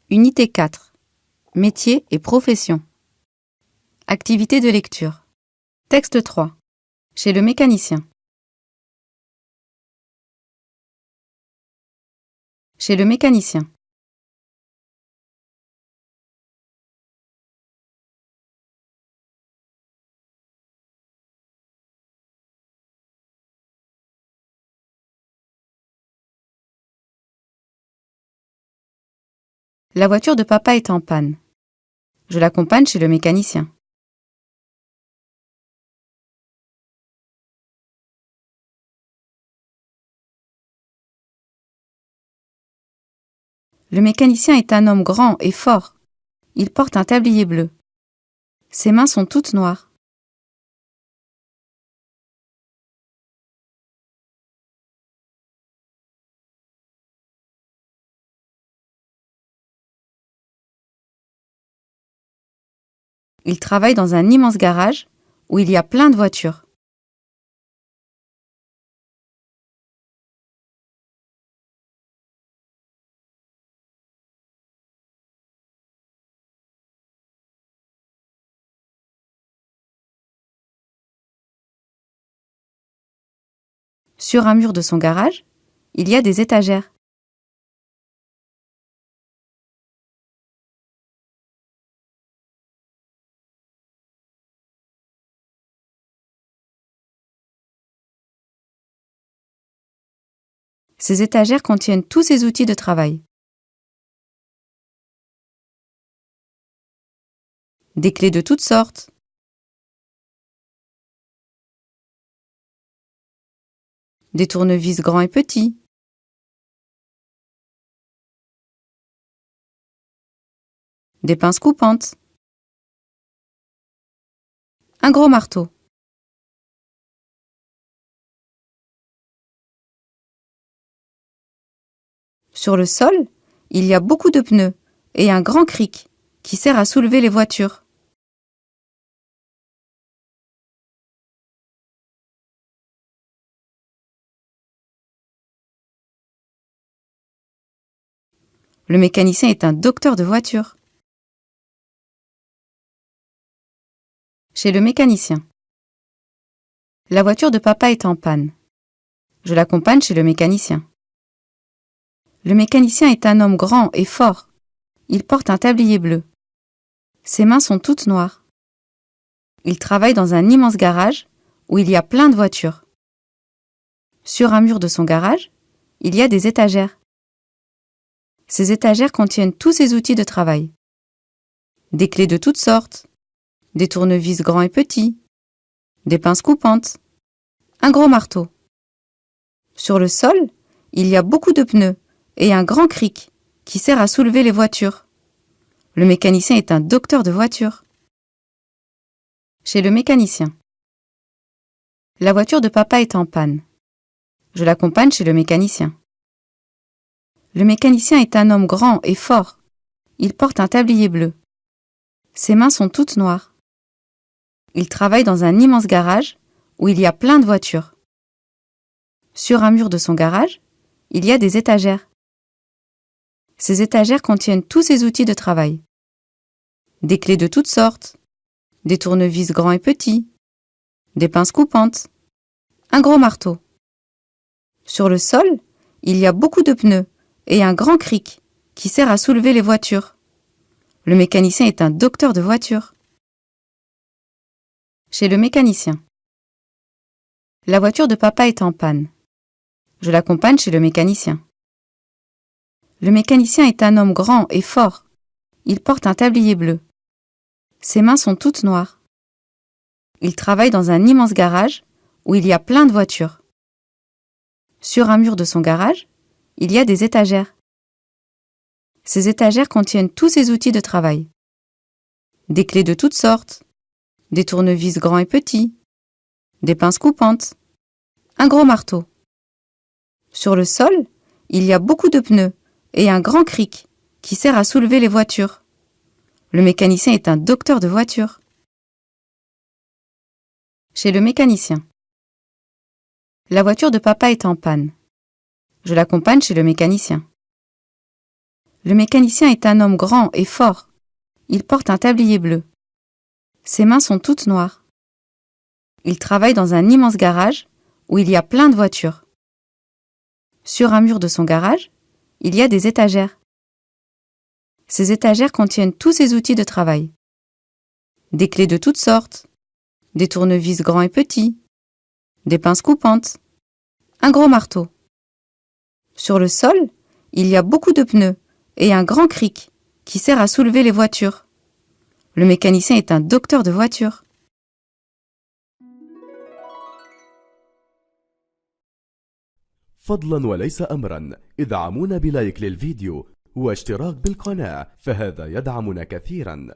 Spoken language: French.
Unité 4. Métiers et professions. Activité de lecture. Texte 3. Chez le mécanicien. Chez le mécanicien. La voiture de papa est en panne. Je l'accompagne chez le mécanicien. Le mécanicien est un homme grand et fort. Il porte un tablier bleu. Ses mains sont toutes noires. Il travaille dans un immense garage où il y a plein de voitures. Sur un mur de son garage, il y a des étagères. Ces étagères contiennent tous ses outils de travail. Des clés de toutes sortes. Des tournevis grands et petits. Des pinces coupantes. Un gros marteau. Sur le sol, il y a beaucoup de pneus et un grand cric qui sert à soulever les voitures. Le mécanicien est un docteur de voitures. Chez le mécanicien. La voiture de papa est en panne. Je l'accompagne chez le mécanicien. Le mécanicien est un homme grand et fort. Il porte un tablier bleu. Ses mains sont toutes noires. Il travaille dans un immense garage où il y a plein de voitures. Sur un mur de son garage, il y a des étagères. Ces étagères contiennent tous ses outils de travail. Des clés de toutes sortes. Des tournevis grands et petits. Des pinces coupantes. Un gros marteau. Sur le sol, il y a beaucoup de pneus et un grand cric qui sert à soulever les voitures. Le mécanicien est un docteur de voitures. Chez le mécanicien. La voiture de papa est en panne. Je l'accompagne chez le mécanicien. Le mécanicien est un homme grand et fort. Il porte un tablier bleu. Ses mains sont toutes noires. Il travaille dans un immense garage où il y a plein de voitures. Sur un mur de son garage, il y a des étagères. Ces étagères contiennent tous ses outils de travail. Des clés de toutes sortes. Des tournevis grands et petits. Des pinces coupantes. Un gros marteau. Sur le sol, il y a beaucoup de pneus et un grand cric qui sert à soulever les voitures. Le mécanicien est un docteur de voitures. Chez le mécanicien. La voiture de papa est en panne. Je l'accompagne chez le mécanicien. Le mécanicien est un homme grand et fort. Il porte un tablier bleu. Ses mains sont toutes noires. Il travaille dans un immense garage où il y a plein de voitures. Sur un mur de son garage, il y a des étagères. Ces étagères contiennent tous ses outils de travail. Des clés de toutes sortes. Des tournevis grands et petits. Des pinces coupantes. Un gros marteau. Sur le sol, il y a beaucoup de pneus et un grand cric qui sert à soulever les voitures. Le mécanicien est un docteur de voitures. Chez le mécanicien. La voiture de papa est en panne. Je l'accompagne chez le mécanicien. Le mécanicien est un homme grand et fort. Il porte un tablier bleu. Ses mains sont toutes noires. Il travaille dans un immense garage où il y a plein de voitures. Sur un mur de son garage, il y a des étagères. Ces étagères contiennent tous ses outils de travail. Des clés de toutes sortes, des tournevis grands et petits, des pinces coupantes, un gros marteau. Sur le sol, il y a beaucoup de pneus et un grand cric qui sert à soulever les voitures. Le mécanicien est un docteur de voitures. فضلا وليس أمرا ادعمونا بلايك للفيديو واشتراك بالقناة، فهذا يدعمنا كثيرا.